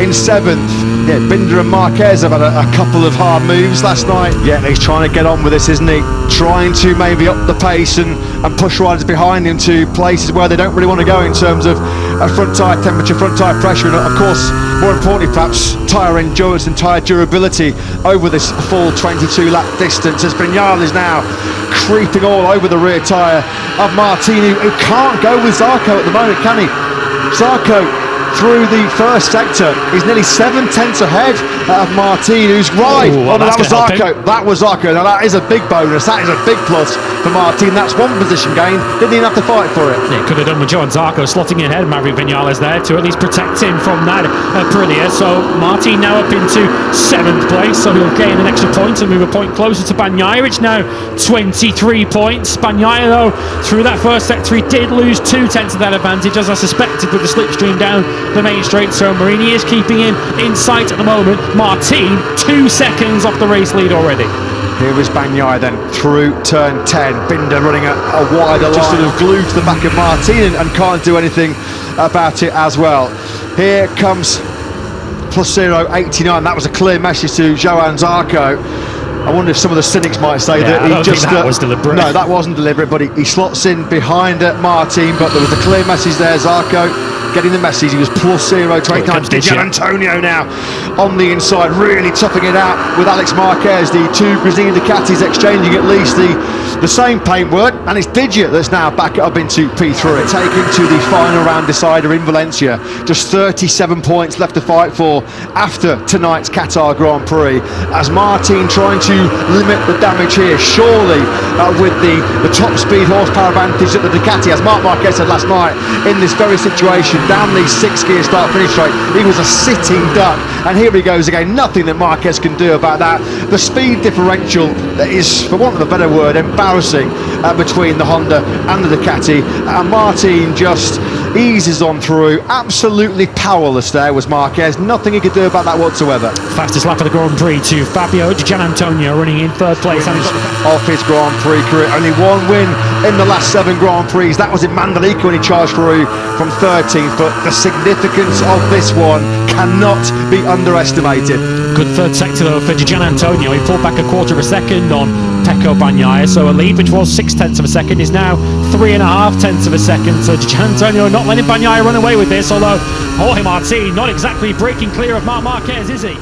in 7th. Yeah, Binder and Marquez have had a couple of hard moves last night. Yeah, he's trying to get on with this, isn't he? Trying to maybe up the pace and push riders behind him to places where they don't really want to go in terms of front tyre temperature, front tyre pressure, and of course, more importantly perhaps, tyre endurance and tyre durability over this full 22 lap distance, as Viñales now creeping all over the rear tyre of Martini, who can't go with Zarco at the moment, can he? Zarco through the first sector is nearly 7/10 ahead of Martin, who's right. That was Zarco. That was Zarco. Now that is a big bonus. That is a big plus for Martin. That's one position gain. Didn't even have to fight for it. Yeah, could have done with Johan Zarco slotting ahead of Maverick Viñales there to at least protect him from that Aprilia. So Martin now up into 7th place, so he'll gain an extra point and move a point closer to Bagnaia, which now 23 points. Bagnaia, though, through that first sector, he did lose 2/10 of that advantage, as I suspected, with the slipstream down the main straight. So Marini is keeping him in sight at the moment. Martin 2 seconds off the race lead already. Here is Bagnaia then through turn 10. Binder running a wider just line, sort of glued to the back of Martin and can't do anything about it as well. Here comes +089. That was a clear message to Johan Zarco. I wonder if some of the cynics might say that he just... that was deliberate. No, that wasn't deliberate, but he slots in behind Martin, but there was a clear message there. Zarco getting the message. He was +029. Di Gianantonio now on the inside, really toughing it out with Alex Marquez. The two Brazilian Ducatis exchanging at least the same paintwork, and it's Digit that's now back up into P3. Taken to the final round decider in Valencia. Just 37 points left to fight for after tonight's Qatar Grand Prix, as Martin trying to limit the damage here, surely with the top speed horsepower advantage that the Ducati, as Marc Marquez said last night, in this very situation, down the 6-gear start finish straight, he was a sitting duck, and here he goes again. Nothing that Marquez can do about that. The speed differential is, for want of a better word, embarrassing between the Honda and the Ducati, and Martin just eases on through. Absolutely powerless there was Marquez. Nothing he could do about that whatsoever. Fastest lap of the Grand Prix to Fabio Di Gianantonio, running in 3rd place. Off his Grand Prix career, only one win in the last 7 Grand Prix. That was in Mandalika when he charged through from 13th, but the significance of this one cannot be underestimated. Good 3rd sector though for Di Gianantonio. He pulled back 1/4 of a second on Pecco Bagnaia, so a lead which was 6/10 of a second is now 3.5 of a second. So Di Gianantonio not letting Bagnaia run away with this, although Jorge Martin not exactly breaking clear of Marc Marquez, is he?